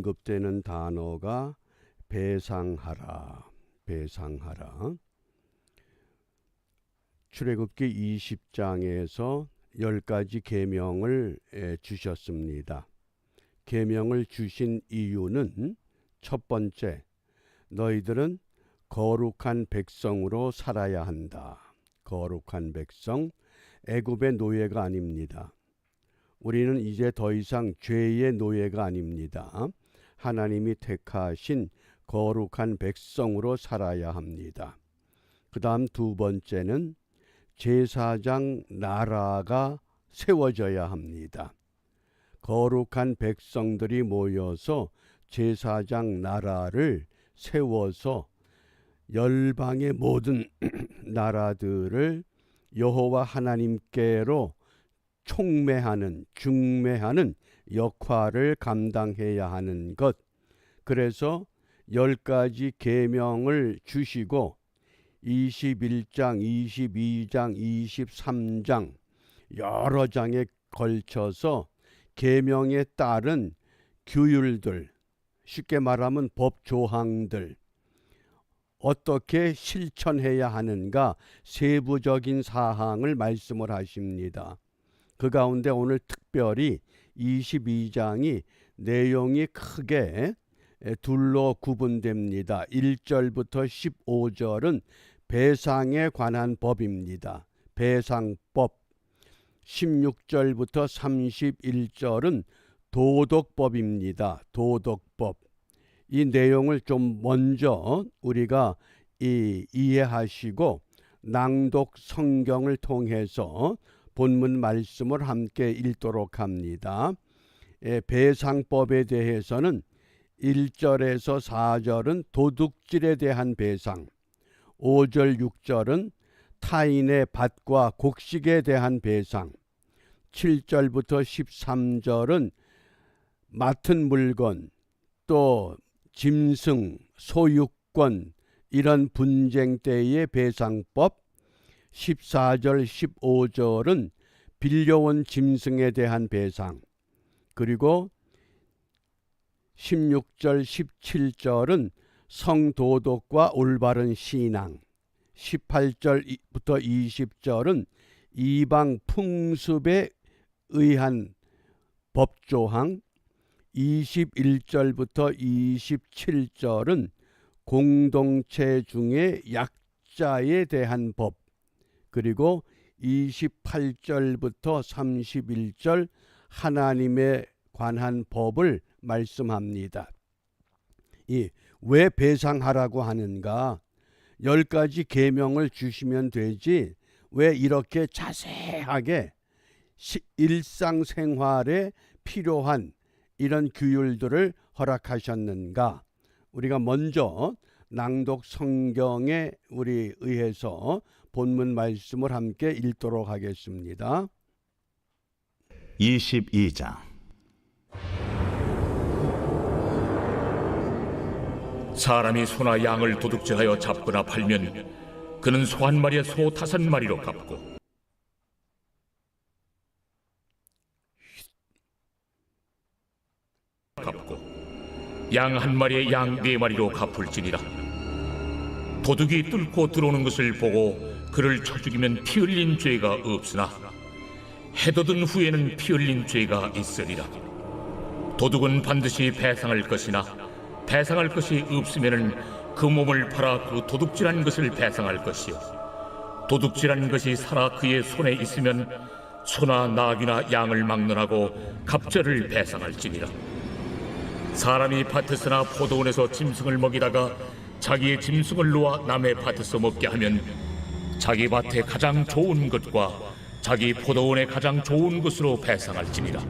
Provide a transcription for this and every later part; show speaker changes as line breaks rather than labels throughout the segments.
언급되는 단어가 배상하라. 출애굽기 20장에서 10가지 계명을 주셨습니다. 계명을 주신 이유는 첫 번째, 너희들은 거룩한 백성으로 살아야 한다. 거룩한 백성, 애굽의 노예가 아닙니다. 우리는 이제 더 이상 죄의 노예가 아닙니다. 하나님이 택하신 거룩한 백성으로 살아야 합니다. 그 다음 두 번째는 제사장 나라가 세워져야 합니다. 거룩한 백성들이 모여서 제사장 나라를 세워서 열방의 모든 나라들을 여호와 하나님께로 중매하는 역할을 감당해야 하는 것. 그래서 10가지 계명을 주시고 21장, 22장, 23장 여러 장에 걸쳐서 계명에 따른 규율들, 쉽게 말하면 법조항들, 어떻게 실천해야 하는가 세부적인 사항을 말씀을 하십니다. 그 가운데 오늘 특별히 22장이 내용이 크게 둘로 구분됩니다. 1절부터 15절은 배상에 관한 법입니다. 배상법. 16절부터 31절은 도덕법입니다. 도덕법. 이 내용을 좀 먼저 우리가 이해하시고 낭독 성경을 통해서 본문 말씀을 함께 읽도록 합니다. 배상법에 대해서는 1절에서 4절은 도둑질에 대한 배상, 5절 6절은 타인의 밭과 곡식에 대한 배상, 7절부터 13절은 맡은 물건, 또 짐승, 소유권 이런 분쟁 때의 배상법, 14절 15절은 빌려온 짐승에 대한 배상, 그리고 16절 17절은 성도덕과 올바른 신앙, 18절부터 20절은 이방 풍습에 의한 법조항, 21절부터 27절은 공동체 중에 약자에 대한 법, 그리고 28절부터 31절 하나님에 관한 법을 말씀합니다. 왜 배상하라고 하는가? 10가지 계명을 주시면 되지 왜 이렇게 자세하게 일상생활에 필요한 이런 규율들을 허락하셨는가? 우리가 먼저 낭독 성경에 우리 의해서 본문 말씀을 함께 읽도록 하겠습니다.
22장.
사람이 소나 양을 도둑질하여 잡거나 팔면 그는 소 한 마리에 소 5마리로 갚고 양 한 마리에 양 4마리로 갚을지니라. 도둑이 뚫고 들어오는 것을 보고 그를 쳐 죽이면 피 흘린 죄가 없으나 해돋은 후에는 피 흘린 죄가 있으리라. 도둑은 반드시 배상할 것이나 배상할 것이 없으면은 그 몸을 팔아 그 도둑질한 것을 배상할 것이요, 도둑질한 것이 살아 그의 손에 있으면 소나 나귀나 양을 막론하고 갑절을 배상할지니라. 사람이 밭에서나 포도원에서 짐승을 먹이다가 자기의 짐승을 놓아 남의 밭에서 먹게 하면 자기 밭에 가장 좋은 것과 자기 포도원에 가장 좋은 것으로 배상할지니라.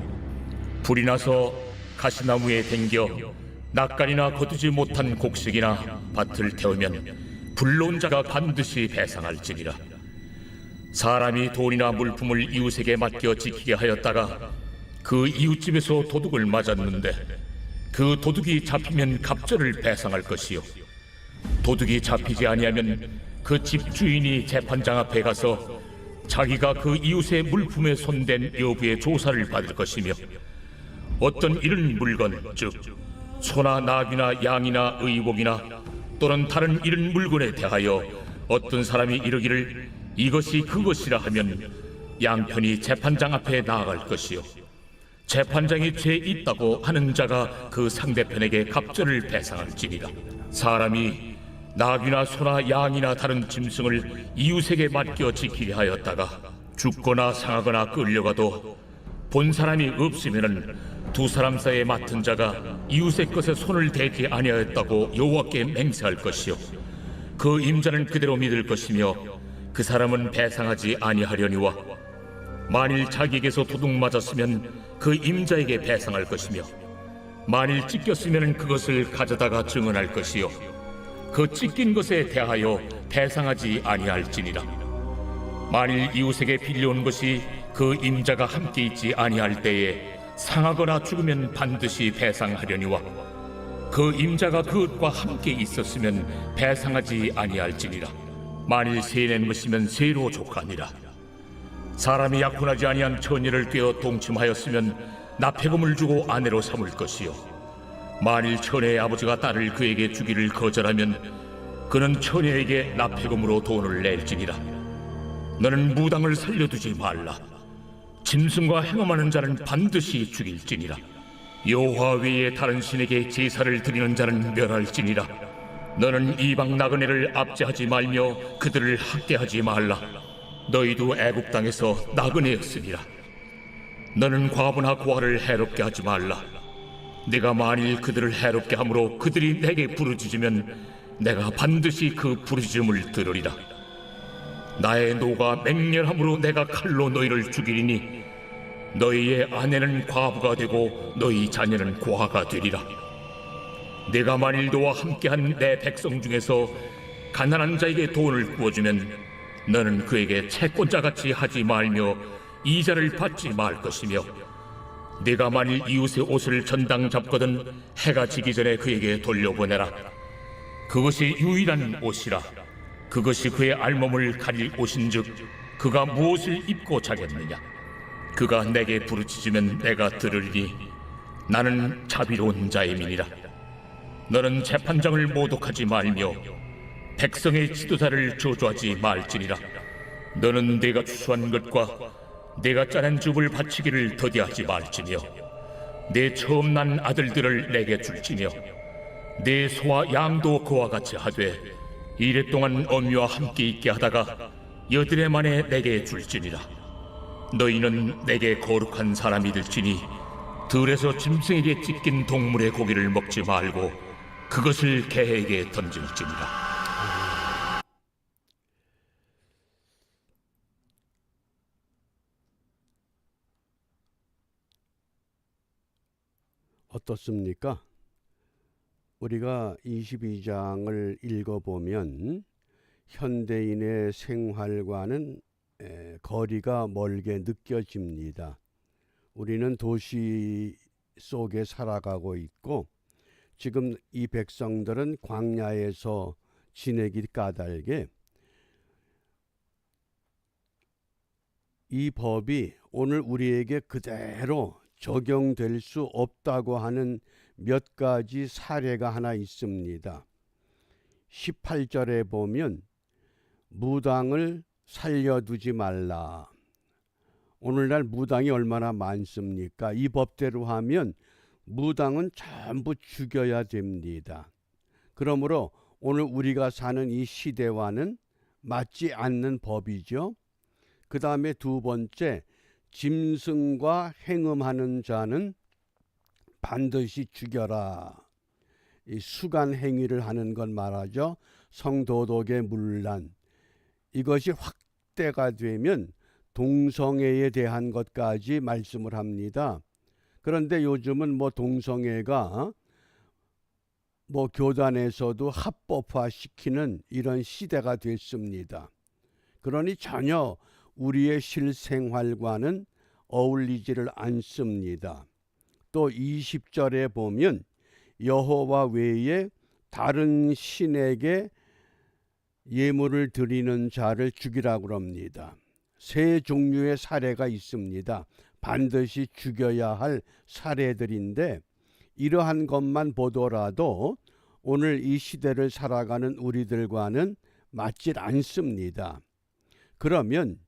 불이 나서 가시나무에 댕겨 낯간이나 거두지 못한 곡식이나 밭을 태우면 불러온 자가 반드시 배상할지니라. 사람이 돈이나 물품을 이웃에게 맡겨 지키게 하였다가 그 이웃집에서 도둑을 맞았는데 그 도둑이 잡히면 갑절을 배상할 것이요, 도둑이 잡히지 아니하면 그 집 주인이 재판장 앞에 가서 자기가 그 이웃의 물품에 손댄 여부의 조사를 받을 것이며, 어떤 이런 물건 즉 소나 나귀나 양이나 의복이나 또는 다른 이런 물건에 대하여 어떤 사람이 이르기를 이것이 그것이라 하면 양편이 재판장 앞에 나아갈 것이요 재판장이 죄 있다고 하는 자가 그 상대편에게 갑절을 배상할지니라. 사람이 나귀나 소나 양이나 다른 짐승을 이웃에게 맡겨 지키려 하였다가 죽거나 상하거나 끌려가도 본 사람이 없으면은 두 사람 사이에 맡은 자가 이웃의 것에 손을 대지 아니하였다고 여호와께 맹세할 것이요 그 임자는 그대로 믿을 것이며 그 사람은 배상하지 아니하려니와 만일 자기에게서 도둑 맞았으면 그 임자에게 배상할 것이며 만일 찢겼으면 그것을 가져다가 증언할 것이요 그 찢긴 것에 대하여 배상하지 아니할지니라. 만일 이웃에게 빌려온 것이 그 임자가 함께 있지 아니할 때에 상하거나 죽으면 반드시 배상하려니와 그 임자가 그것과 함께 있었으면 배상하지 아니할지니라. 만일 세낸 것이면 세로 족하니라. 사람이 약혼하지 아니한 처녀를 꿰어 동침하였으면 납폐금을 주고 아내로 삼을 것이요 만일 처녀의 아버지가 딸을 그에게 주기를 거절하면 그는 처녀에게 납폐금으로 돈을 낼지니라. 너는 무당을 살려두지 말라. 짐승과 행음하는 자는 반드시 죽일지니라. 여호와 외에 다른 신에게 제사를 드리는 자는 멸할지니라. 너는 이방 나그네를 압제하지 말며 그들을 학대하지 말라. 너희도 애국 땅에서 나그네였으니라. 너는 과부나 고아를 해롭게 하지 말라. 내가 만일 그들을 해롭게 함으로 그들이 내게 부르짖으면 내가 반드시 그 부르짖음을 들으리라. 나의 노가 맹렬함으로 내가 칼로 너희를 죽이리니 너희의 아내는 과부가 되고 너희 자녀는 고아가 되리라. 내가 만일 너와 함께한 내 백성 중에서 가난한 자에게 돈을 구워주면 너는 그에게 채권자같이 하지 말며 이자를 받지 말 것이며 네가 만일 이웃의 옷을 전당 잡거든 해가 지기 전에 그에게 돌려보내라. 그것이 유일한 옷이라. 그것이 그의 알몸을 가릴 옷인즉 그가 무엇을 입고 자겠느냐. 그가 내게 부르짖으면 내가 들으리니 나는 자비로운 자임이니라. 너는 재판장을 모독하지 말며 백성의 지도자를 저주하지 말지니라. 너는 내가 추수한 것과 내가 짜낸 즙을 바치기를 더디하지 말지며 내 처음 난 아들들을 내게 줄지며 내 소와 양도 그와 같이 하되 이랫동안 어미와 함께 있게 하다가 여드레 만에 내게 줄지니라. 너희는 내게 거룩한 사람이 될지니 들에서 짐승에게 찢긴 동물의 고기를 먹지 말고 그것을 개에게 던질지니라.
어떻습니까? 우리가 22장을 읽어보면 현대인의 생활과는 거리가 멀게 느껴집니다. 우리는 도시 속에 살아가고 있고 지금 이 백성들은 광야에서 지내기 까닭에 이 법이 오늘 우리에게 그대로 적용될 수 없다고 하는 몇 가지 사례가 하나 있습니다. 18절에 보면 무당을 살려두지 말라. 오늘날 무당이 얼마나 많습니까? 이 법대로 하면 무당은 전부 죽여야 됩니다. 그러므로 오늘 우리가 사는 이 시대와는 맞지 않는 법이죠. 그 다음에 두 번째, 짐승과 행음하는 자는 반드시 죽여라. 이 수간 행위를 하는 건 말하죠. 성도덕의 문란. 이것이 확대가 되면 동성애에 대한 것까지 말씀을 합니다. 그런데 요즘은 동성애가 교단에서도 합법화시키는 이런 시대가 됐습니다. 그러니 전혀 우리의 실생활과는 어울리지를 않습니다. 또 20절에 보면 여호와 외에 다른 신에게 예물을 드리는 자를 죽이라고 합니다. 세 종류의 사례가 있습니다. 반드시 죽여야 할 사례들인데 이러한 것만 보더라도 오늘 이 시대를 살아가는 우리들과는 맞질 않습니다. 그러면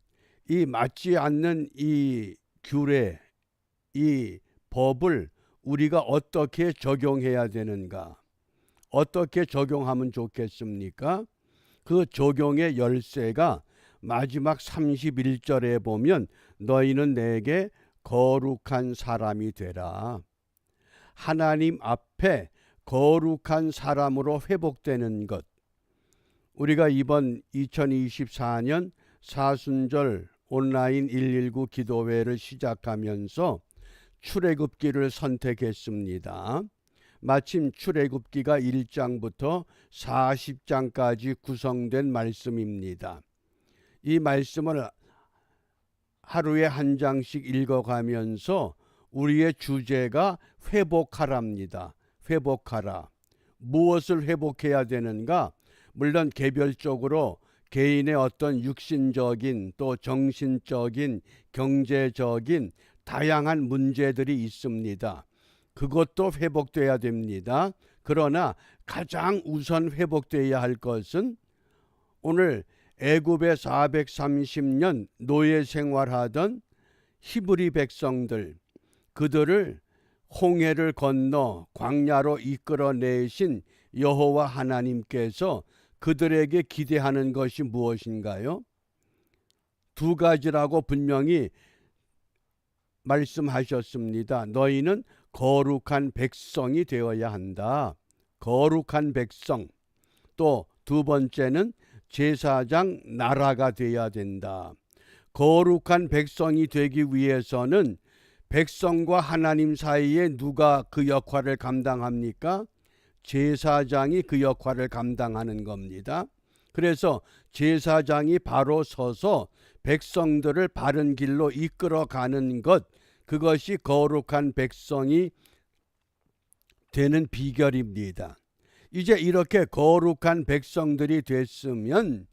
이 맞지 않는 이 규례, 이 법을 우리가 어떻게 적용해야 되는가? 어떻게 적용하면 좋겠습니까? 그 적용의 열쇠가 마지막 31절에 보면 너희는 내게 거룩한 사람이 되라. 하나님 앞에 거룩한 사람으로 회복되는 것. 우리가 이번 2024년 사순절 온라인 119 기도회를 시작하면서 출애굽기를 선택했습니다. 마침 출애굽기가 1장부터 40장까지 구성된 말씀입니다. 이 말씀을 하루에 한 장씩 읽어가면서 우리의 주제가 회복하랍니다. 회복하라. 무엇을 회복해야 되는가? 물론 개별적으로 개인의 어떤 육신적인 또 정신적인 경제적인 다양한 문제들이 있습니다. 그것도 회복돼야 됩니다. 그러나 가장 우선 회복돼야 할 것은 오늘 애굽에 430년 노예 생활하던 히브리 백성들, 그들을 홍해를 건너 광야로 이끌어내신 여호와 하나님께서 그들에게 기대하는 것이 무엇인가요? 두 가지라고 분명히 말씀하셨습니다. 너희는 거룩한 백성이 되어야 한다. 거룩한 백성. 또 두 번째는 제사장 나라가 되어야 된다. 거룩한 백성이 되기 위해서는 백성과 하나님 사이에 누가 그 역할을 감당합니까? 제사장이 그 역할을 감당하는 겁니다. 그래서 제사장이 바로 서서 백성들을 바른 길로 이끌어가는 것, 그것이 거룩한 백성이 되는 비결입니다. 이제 이렇게 거룩한 백성들이 됐으면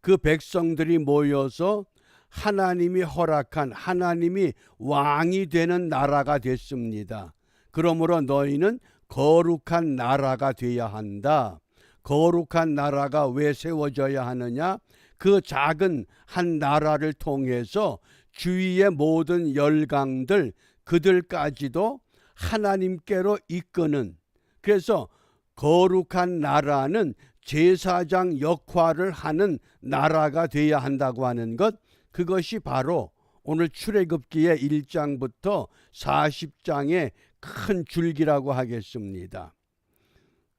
그 백성들이 모여서 하나님이 허락한 하나님이 왕이 되는 나라가 됐습니다. 그러므로 너희는 거룩한 나라가 되어야 한다. 거룩한 나라가 왜 세워져야 하느냐? 그 작은 한 나라를 통해서 주위의 모든 열강들, 그들까지도 하나님께로 이끄는, 그래서 거룩한 나라는 제사장 역할을 하는 나라가 되어야 한다고 하는 것, 그것이 바로 오늘 출애굽기의 1장부터 40장의 큰 줄기라고 하겠습니다.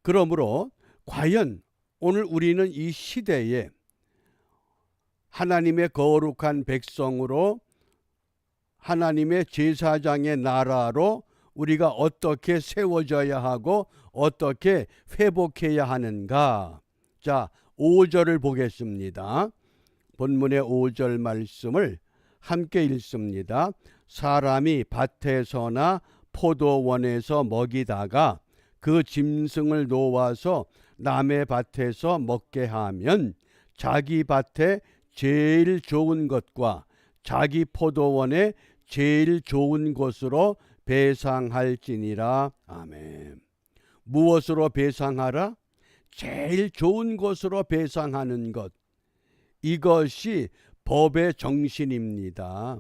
그러므로 과연 오늘 우리는 이 시대에 하나님의 거룩한 백성으로 하나님의 제사장의 나라로 우리가 어떻게 세워져야 하고 어떻게 회복해야 하는가? 자, 5절을 보겠습니다. 본문의 5절 말씀을 함께 읽습니다. 사람이 밭에서나 포도원에서 먹이다가 그 짐승을 놓아서 남의 밭에서 먹게 하면 자기 밭에 제일 좋은 것과 자기 포도원에 제일 좋은 곳으로 배상할지니라. 아멘. 무엇으로 배상하라? 제일 좋은 곳으로 배상하는 것. 이것이 법의 정신입니다.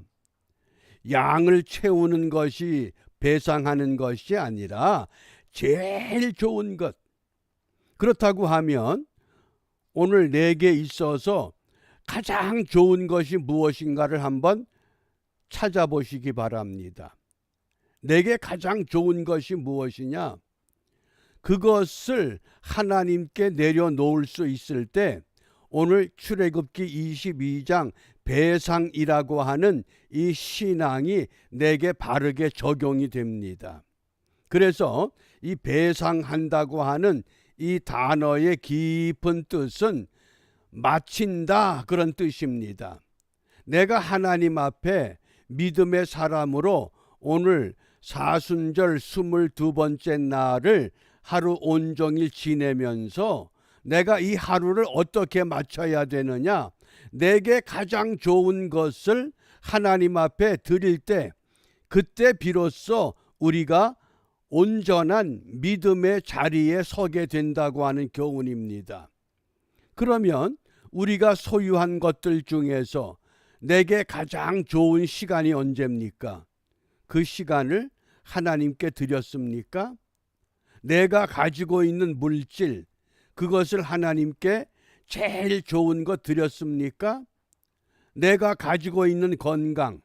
양을 채우는 것이 배상하는 것이 아니라 제일 좋은 것. 그렇다고 하면 오늘 내게 있어서 가장 좋은 것이 무엇인가를 한번 찾아보시기 바랍니다. 내게 가장 좋은 것이 무엇이냐? 그것을 하나님께 내려놓을 수 있을 때 오늘 출애굽기 22장 배상이라고 하는 이 신앙이 내게 바르게 적용이 됩니다. 그래서 이 배상한다고 하는 이 단어의 깊은 뜻은 마친다, 그런 뜻입니다. 내가 하나님 앞에 믿음의 사람으로 오늘 사순절 22번째 날을 하루 온종일 지내면서 내가 이 하루를 어떻게 맞춰야 되느냐? 내게 가장 좋은 것을 하나님 앞에 드릴 때, 그때 비로소 우리가 온전한 믿음의 자리에 서게 된다고 하는 교훈입니다. 그러면 우리가 소유한 것들 중에서 내게 가장 좋은 시간이 언제입니까? 그 시간을 하나님께 드렸습니까? 내가 가지고 있는 물질, 그것을 하나님께 제일 좋은 것 드렸습니까? 내가 가지고 있는 건강,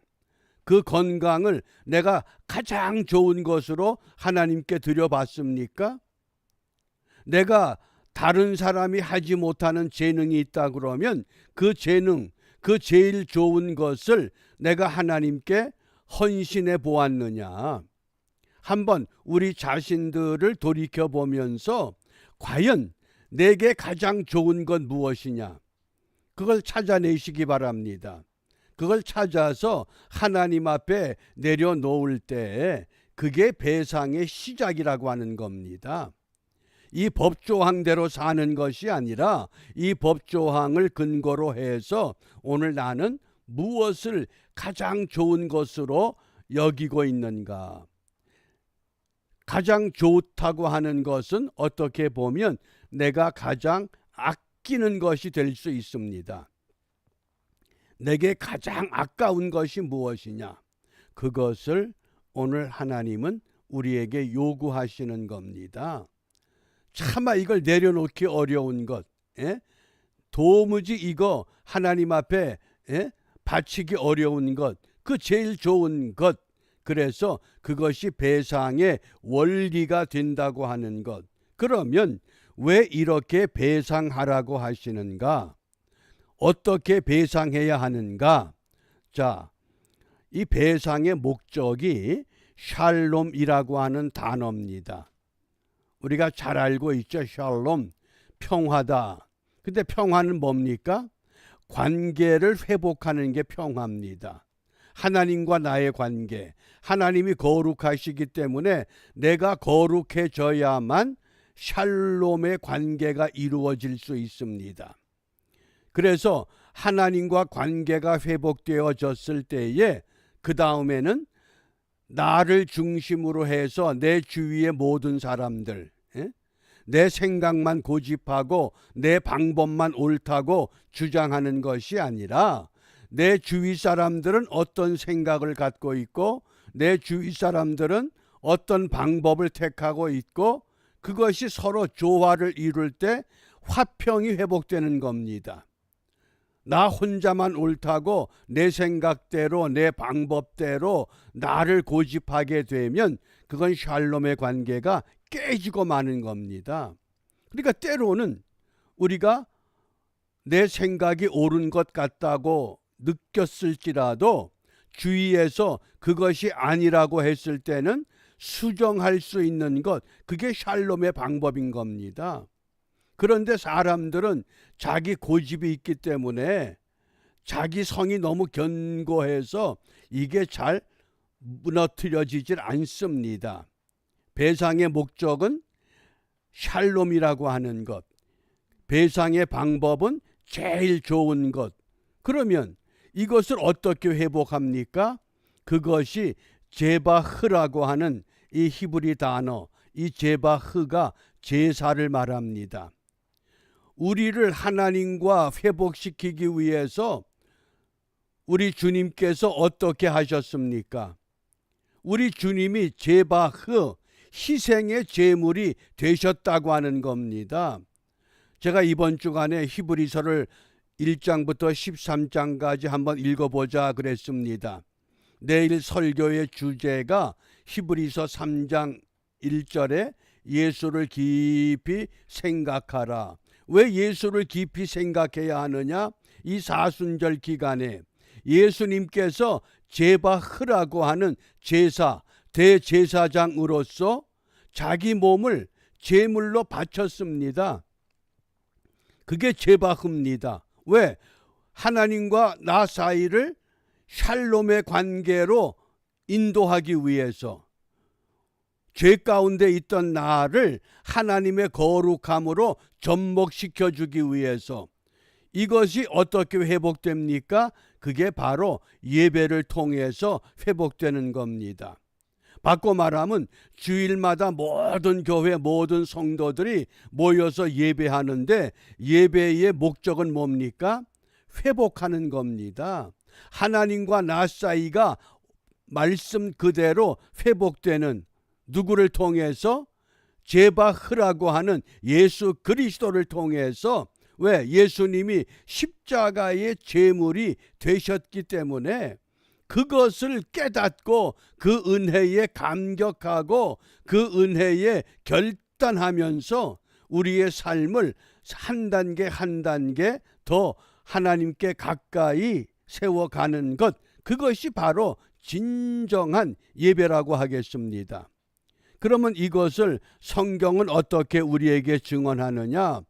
그 건강을 내가 가장 좋은 것으로 하나님께 드려봤습니까? 내가 다른 사람이 하지 못하는 재능이 있다 그러면 그 재능, 그 제일 좋은 것을 내가 하나님께 헌신해 보았느냐? 한번 우리 자신들을 돌이켜 보면서 과연 내게 가장 좋은 건 무엇이냐? 그걸 찾아내시기 바랍니다. 그걸 찾아서 하나님 앞에 내려놓을 때 그게 배상의 시작이라고 하는 겁니다. 이 법조항대로 사는 것이 아니라 이 법조항을 근거로 해서 오늘 나는 무엇을 가장 좋은 것으로 여기고 있는가? 가장 좋다고 하는 것은 어떻게 보면 내가 가장 아끼는 것이 될 수 있습니다. 내게 가장 아까운 것이 무엇이냐? 그것을 오늘 하나님은 우리에게 요구하시는 겁니다. 차마 이걸 내려놓기 어려운 것, 도무지 이거 하나님 앞에 바치기 어려운 것, 그 제일 좋은 것, 그래서 그것이 배상의 원리가 된다고 하는 것. 그러면 왜 이렇게 배상하라고 하시는가? 어떻게 배상해야 하는가? 자, 이 배상의 목적이 샬롬이라고 하는 단어입니다. 우리가 잘 알고 있죠. 샬롬, 평화다. 근데 평화는 뭡니까? 관계를 회복하는 게 평화입니다. 하나님과 나의 관계, 하나님이 거룩하시기 때문에 내가 거룩해져야만 샬롬의 관계가 이루어질 수 있습니다. 그래서 하나님과 관계가 회복되어졌을 때에 그 다음에는 나를 중심으로 해서 내 주위의 모든 사람들, 내 생각만 고집하고 내 방법만 옳다고 주장하는 것이 아니라 내 주위 사람들은 어떤 생각을 갖고 있고 내 주위 사람들은 어떤 방법을 택하고 있고 그것이 서로 조화를 이룰 때 화평이 회복되는 겁니다. 나 혼자만 옳다고 내 생각대로 내 방법대로 나를 고집하게 되면 그건 샬롬의 관계가 깨지고 마는 겁니다. 그러니까 때로는 우리가 내 생각이 옳은 것 같다고 느꼈을지라도 주위에서 그것이 아니라고 했을 때는 수정할 수 있는 것, 그게 샬롬의 방법인 겁니다. 그런데 사람들은 자기 고집이 있기 때문에 자기 성이 너무 견고해서 이게 잘 무너뜨려지질 않습니다. 배상의 목적은 샬롬이라고 하는 것, 배상의 방법은 제일 좋은 것. 그러면 이것을 어떻게 회복합니까? 그것이 제바흐라고 하는 이 히브리 단어, 이 제바흐가 제사를 말합니다. 우리를 하나님과 회복시키기 위해서 우리 주님께서 어떻게 하셨습니까? 우리 주님이 제바흐, 희생의 제물이 되셨다고 하는 겁니다. 제가 이번 주간에 히브리서를 1장부터 13장까지 한번 읽어보자 그랬습니다. 내일 설교의 주제가 히브리서 3장 1절에 예수를 깊이 생각하라. 왜 예수를 깊이 생각해야 하느냐? 이 사순절 기간에 예수님께서 제바흐라고 하는 제사, 대제사장으로서 자기 몸을 제물로 바쳤습니다. 그게 제바흐입니다. 왜? 하나님과 나 사이를 샬롬의 관계로 인도하기 위해서, 죄 가운데 있던 나를 하나님의 거룩함으로 접목시켜 주기 위해서. 이것이 어떻게 회복됩니까? 그게 바로 예배를 통해서 회복되는 겁니다. 바꿔 말하면 주일마다 모든 교회 모든 성도들이 모여서 예배하는데 예배의 목적은 뭡니까? 회복하는 겁니다. 하나님과 나 사이가 말씀 그대로 회복되는, 누구를 통해서? 제바흐라고 하는 예수 그리스도를 통해서. 왜? 예수님이 십자가의 제물이 되셨기 때문에 그것을 깨닫고 그 은혜에 감격하고 그 은혜에 결단하면서 우리의 삶을 한 단계 한 단계 더 하나님께 가까이 세워가는 것, 그것이 바로 진정한 예배라고 하겠습니다. 그러면 이것을 성경은 어떻게 우리에게 증언하느냐?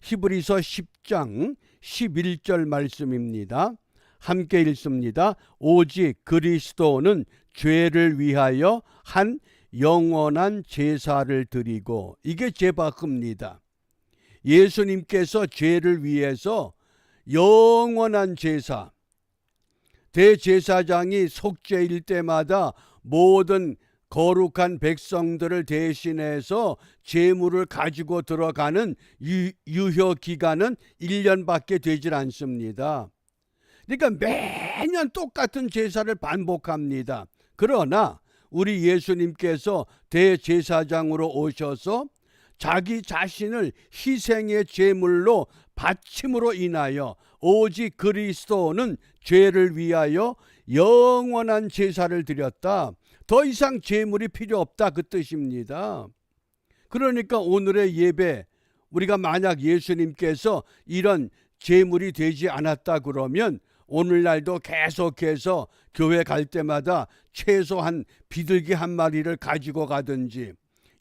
히브리서 10장 11절 말씀입니다. 함께 읽습니다. 오직 그리스도는 죄를 위하여 한 영원한 제사를 드리고, 이게 제바흐입니다. 예수님께서 죄를 위해서 영원한 제사, 대제사장이 속죄일 때마다 모든 거룩한 백성들을 대신해서 제물을 가지고 들어가는 유효 기간은 1년밖에 되질 않습니다. 그러니까 매년 똑같은 제사를 반복합니다. 그러나 우리 예수님께서 대제사장으로 오셔서 자기 자신을 희생의 제물로 바침으로 인하여 오직 그리스도는 죄를 위하여 영원한 제사를 드렸다. 더 이상 제물이 필요 없다, 그 뜻입니다. 그러니까 오늘의 예배, 우리가 만약 예수님께서 이런 제물이 되지 않았다 그러면 오늘날도 계속해서 교회 갈 때마다 최소한 비둘기 한 마리를 가지고 가든지,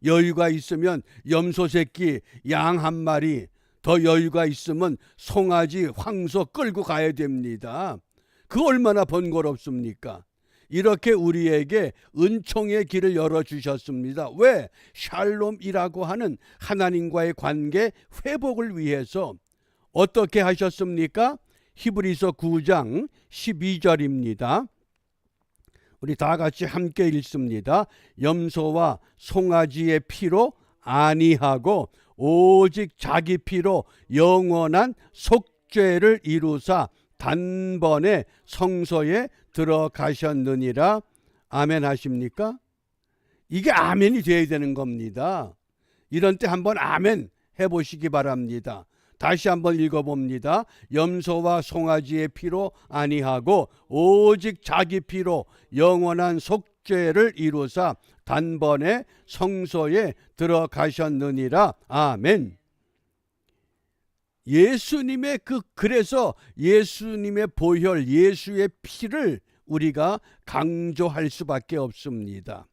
여유가 있으면 염소 새끼 양 한 마리, 더 여유가 있으면 송아지 황소 끌고 가야 됩니다. 그 얼마나 번거롭습니까? 이렇게 우리에게 은총의 길을 열어주셨습니다. 왜? 샬롬이라고 하는 하나님과의 관계 회복을 위해서. 어떻게 하셨습니까? 히브리서 9장 12절입니다. 우리 다 같이 함께 읽습니다. 염소와 송아지의 피로 아니하고 오직 자기 피로 영원한 속죄를 이루사 단번에 성소에 들어가셨느니라. 아멘 하십니까? 이게 아멘이 되어야 되는 겁니다. 이런 때 한번 아멘 해보시기 바랍니다. 다시 한번 읽어봅니다. 염소와 송아지의 피로 아니하고 오직 자기 피로 영원한 속죄를 이루사 단번에 성소에 들어가셨느니라. 아멘. 예수님의 그래서 예수님의 보혈, 예수의 피를 우리가 강조할 수밖에 없습니다.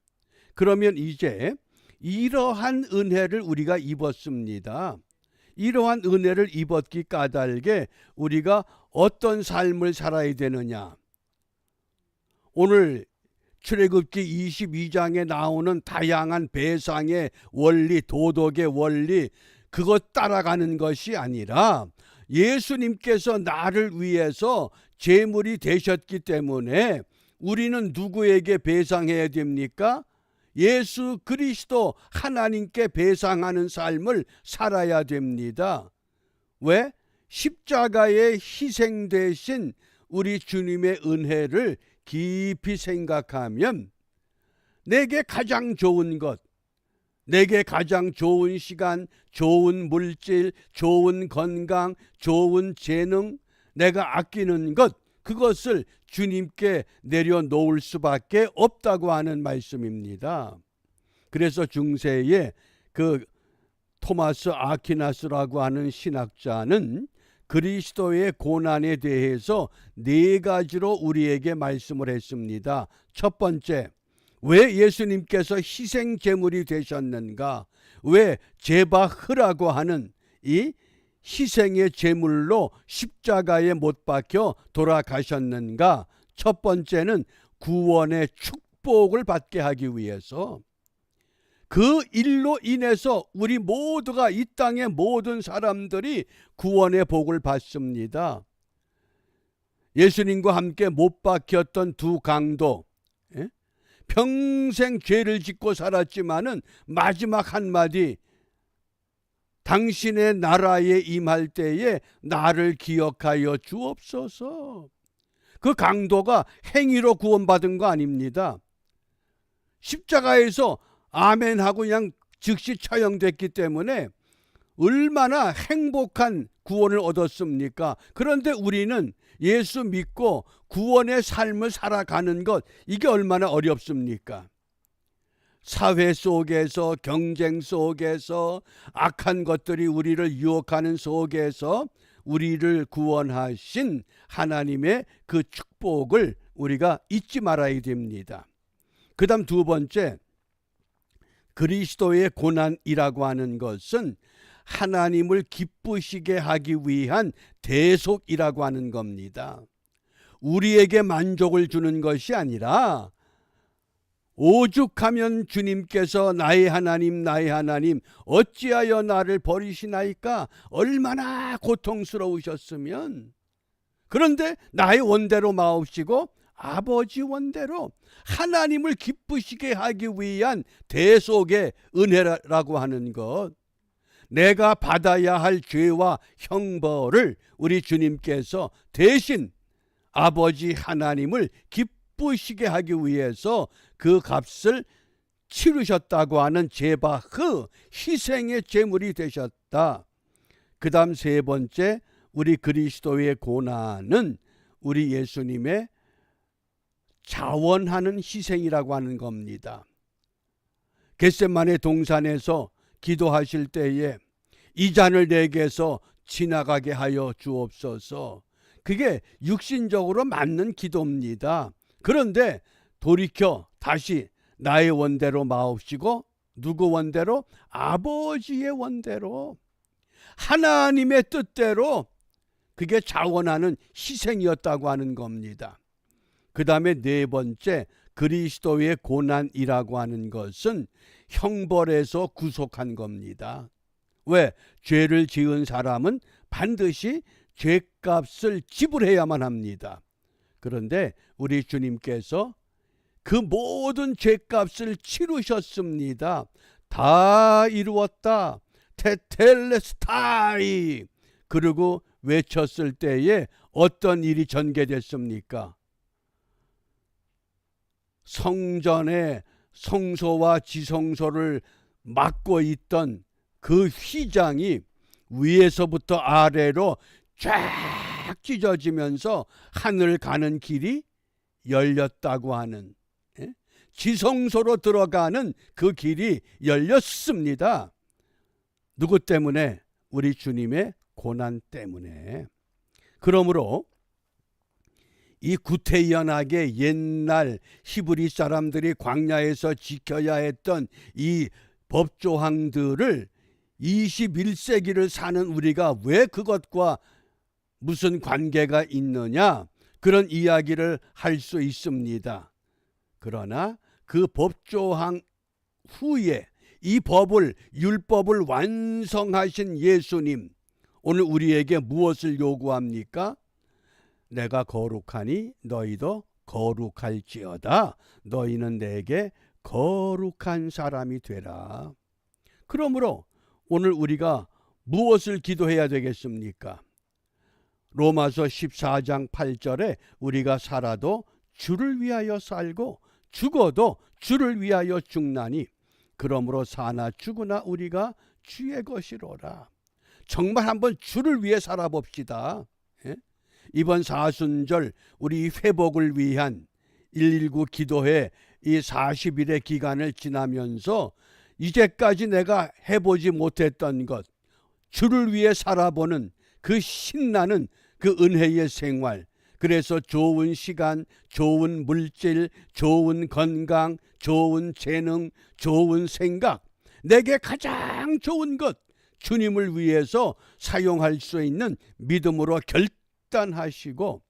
그러면 이제 이러한 은혜를 우리가 입었습니다. 이러한 은혜를 입었기 까닭에 우리가 어떤 삶을 살아야 되느냐? 오늘 출애굽기 22장에 나오는 다양한 배상의 원리, 도덕의 원리, 그것 따라가는 것이 아니라 예수님께서 나를 위해서 제물이 되셨기 때문에 우리는 누구에게 배상해야 됩니까? 예수 그리스도 하나님께 배상하는 삶을 살아야 됩니다. 왜? 십자가에 희생되신 우리 주님의 은혜를 깊이 생각하면 내게 가장 좋은 것, 내게 가장 좋은 시간, 좋은 물질, 좋은 건강, 좋은 재능, 내가 아끼는 것, 그것을 주님께 내려놓을 수밖에 없다고 하는 말씀입니다. 그래서 중세에 그 토마스 아퀴나스라고 하는 신학자는 그리스도의 고난에 대해서 4가지로 우리에게 말씀을 했습니다. 첫 번째, 왜 예수님께서 희생 제물이 되셨는가? 왜 제바흐라고 하는 이 희생의 제물로 십자가에 못 박혀 돌아가셨는가? 첫 번째는 구원의 축복을 받게 하기 위해서, 그 일로 인해서 우리 모두가, 이 땅의 모든 사람들이 구원의 복을 받습니다. 예수님과 함께 못 박혔던 두 강도, 평생 죄를 짓고 살았지만은 마지막 한마디, 당신의 나라에 임할 때에 나를 기억하여 주옵소서. 그 강도가 행위로 구원받은 거 아닙니다. 십자가에서 아멘하고 그냥 즉시 처형됐기 때문에 얼마나 행복한 구원을 얻었습니까? 그런데 우리는 예수 믿고 구원의 삶을 살아가는 것, 이게 얼마나 어렵습니까? 사회 속에서, 경쟁 속에서, 악한 것들이 우리를 유혹하는 속에서 우리를 구원하신 하나님의 그 축복을 우리가 잊지 말아야 됩니다. 그 다음 두 번째, 그리스도의 고난이라고 하는 것은 하나님을 기쁘시게 하기 위한 대속이라고 하는 겁니다. 우리에게 만족을 주는 것이 아니라 오죽하면 주님께서 나의 하나님 나의 하나님 어찌하여 나를 버리시나이까, 얼마나 고통스러우셨으면, 그런데 나의 원대로 마옵시고 아버지 원대로 하나님을 기쁘시게 하기 위한 대속의 은혜라고 하는 것, 내가 받아야 할 죄와 형벌을 우리 주님께서 대신 아버지 하나님을 기쁘시게 하기 위해서 그 값을 치르셨다고 하는 제바흐, 희생의 제물이 되셨다. 그 다음 세 번째, 우리 그리스도의 고난은 우리 예수님의 자원하는 희생이라고 하는 겁니다. 겟세마네 동산에서 기도하실 때에 이 잔을 내게서 지나가게 하여 주옵소서, 그게 육신적으로 맞는 기도입니다. 그런데 돌이켜 다시 나의 원대로 마옵시고, 누구 원대로? 아버지의 원대로, 하나님의 뜻대로, 그게 자원하는 희생이었다고 하는 겁니다. 그 다음에 네 번째, 그리스도의 고난이라고 하는 것은 형벌에서 구속한 겁니다. 왜? 죄를 지은 사람은 반드시 죄값을 지불해야만 합니다. 그런데 우리 주님께서 그 모든 죄값을 치르셨습니다. 다 이루었다. 테텔레스타이. 그리고 외쳤을 때에 어떤 일이 전개됐습니까? 성전의 성소와 지성소를 막고 있던 그 휘장이 위에서부터 아래로 쫙 찢어지면서 하늘 가는 길이 열렸다고 하는, 지성소로 들어가는 그 길이 열렸습니다. 누구 때문에? 우리 주님의 고난 때문에. 그러므로 이 구태연하게 옛날 히브리 사람들이 광야에서 지켜야 했던 이 법조항들을 21세기를 사는 우리가 왜 그것과 무슨 관계가 있느냐, 그런 이야기를 할 수 있습니다. 그러나 그 법조항 후에 이 법을, 율법을 완성하신 예수님, 오늘 우리에게 무엇을 요구합니까? 내가 거룩하니 너희도 거룩할지어다. 너희는 내게 거룩한 사람이 되라. 그러므로 오늘 우리가 무엇을 기도해야 되겠습니까? 로마서 14장 8절에 우리가 살아도 주를 위하여 살고 죽어도 주를 위하여 죽나니 그러므로 사나 죽으나 우리가 주의 것이로라. 정말 한번 주를 위해 살아봅시다. 이번 사순절 우리 회복을 위한 119 기도회 이 40일의 기간을 지나면서 이제까지 내가 해보지 못했던 것, 주를 위해 살아보는 그 신나는 그 은혜의 생활, 그래서 좋은 시간, 좋은 물질, 좋은 건강, 좋은 재능, 좋은 생각, 내게 가장 좋은 것, 주님을 위해서 사용할 수 있는 믿음으로 결단하시고,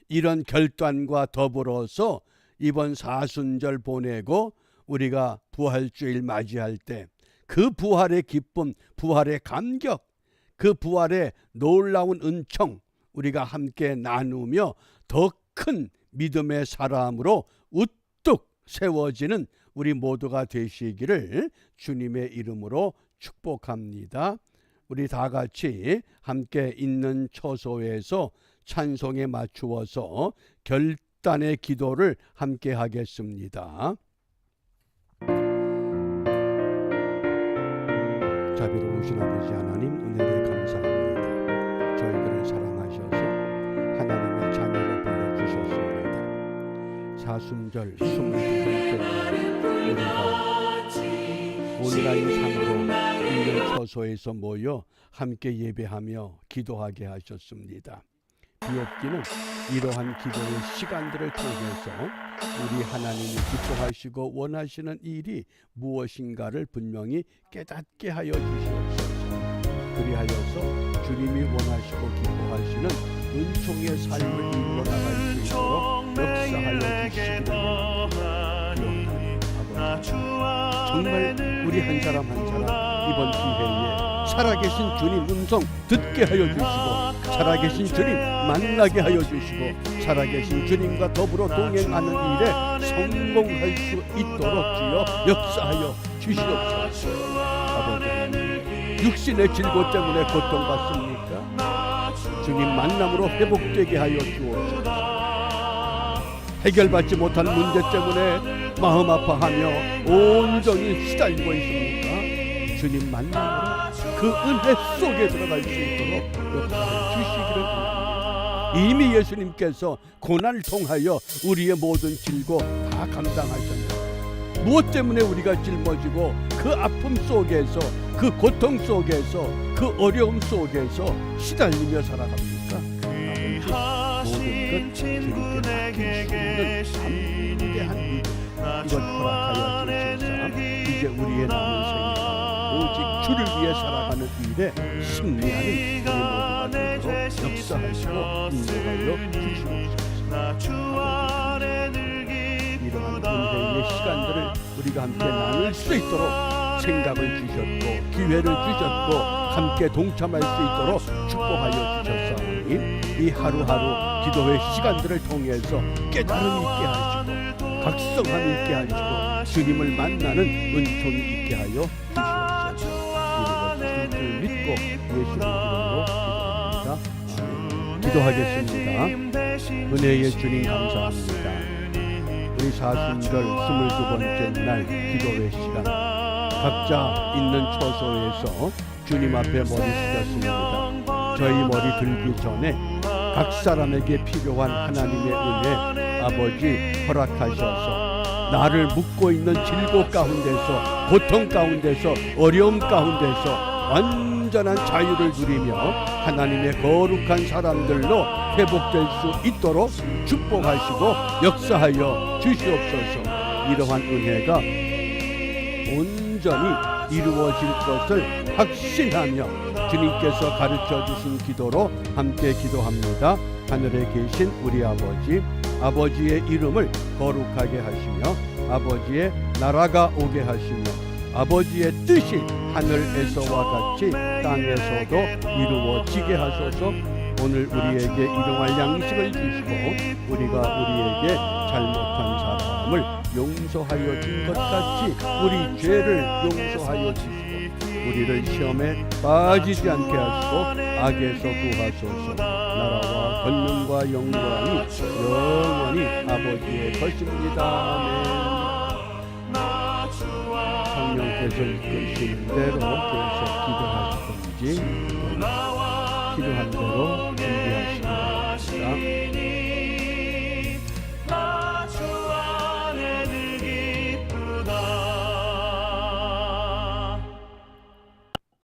이런 결단과 더불어서 이번 사순절 보내고 우리가 부활주일 맞이할 때 그 부활의 기쁨, 부활의 감격, 그 부활의 놀라운 은총 우리가 함께 나누며 더 큰 믿음의 사람으로 우뚝 세워지는 우리 모두가 되시기를 주님의 이름으로 축복합니다. 우리 다 같이 함께 있는 처소에서 찬송에 맞추어서 결단의 기도를 함께 하겠습니다. 자비로우신 아버지 하나님, 은혜를 감사합니다. 저희들을 사랑하셔서 하나님의 자녀로 불러주셨습니다. 사순절 22번째 우리가 온라인상으로 있는 처소에서 모여 함께 예배하며 기도하게 하셨습니다. 비옵기는 이러한 기도의 시간들을 통해서 우리 하나님이 기뻐하시고 원하시는 일이 무엇인가를 분명히 깨닫게 하여 주시옵소서. 그리하여서 주님이 원하시고 기뻐하시는 은총의 삶을 이루어 나갈 수 있도록 역사하여 주시기를 아버지, 정말 우리 한 사람 한 사람 이번 기회에 살아계신 주님 음성 듣게 하여 주시고, 살아계신 주님 만나게 하여 주시고, 살아계신 주님과 더불어 동행하는 일에 성공할 수 있도록 주여 역사하여 주시옵소서. 아버지, 육신의 질고 때문에 고통받습니까? 주님 만남으로 회복되게 하여 주옵소서. 해결받지 못한 문제 때문에 마음 아파하며 온전히 시달리고 있습니까? 주님 만남으로 그 은혜 속에 들어갈 수 있도록 역사해 주시기를 바랍니다. 이미 예수님께서 고난을 통하여 우리의 모든 질고 다 감당하셨습니다. 무엇 때문에 우리가 짊어지고 그 아픔 속에서, 그 고통 속에서, 그 어려움 속에서 시달리며 살아갑니까? 아버지, 모든 것 주님께 맡길 수 있는 담대한 믿음, 이것 허락하여 주시옵소서. 이제 우리의 남은 생애가 오직 주를 위해 살아가는 일에 승리하는 우리 모두가 되도록 역사하시고 인도하여 주시옵소서. 이러한 은혜의 시간들을 우리가 함께 나눌 수 있도록 생각을 주셨고 기회를 주셨고 함께 동참할 수 있도록 축복하여 주셨사오니 이 하루하루 기도의 시간들을 통해서 깨달음 있게 하시고 각성함 있게 하시고 주님을 만나는 은총이 있게 하여 주시옵소서. 이름을 주님을 믿고 예수님 이름으로 기도합니다. 아멘. 기도하겠습니다. 은혜의 주님 감사합니다. 우리 사순절 22번째 날 기도회 시간, 각자 있는 처소에서 주님 앞에 머리 숙였습니다. 저희 머리 들기 전에 각 사람에게 필요한 하나님의 은혜 아버지 허락하셔서 나를 묶고 있는 질고 가운데서, 고통 가운데서, 어려움 가운데서 완전한 자유를 누리며 하나님의 거룩한 사람들로 회복될 수 있도록 축복하시고 역사하여 주시옵소서. 이러한 은혜가 온전히 이루어질 것을 확신하며 주님께서 가르쳐 주신 기도로 함께 기도합니다. 하늘에 계신 우리 아버지, 아버지의 이름을 거룩하게 하시며 아버지의 나라가 오게 하시며 아버지의 뜻이 하늘에서와 같이 땅에서도 이루어지게 하소서. 오늘 우리에게 일용할 양식을 주시고 우리가 우리에게 잘못한 사람을 용서하여 준 것 같이 우리 죄를 용서하여 주시고 우리를 시험에 빠지지 않게 하시고 악에서 구하소서. 나라와 권능과 영광이 영원히 아버지의 것입니다. 아멘. 성령께서 이끄시는 대로 계속 기도하시든지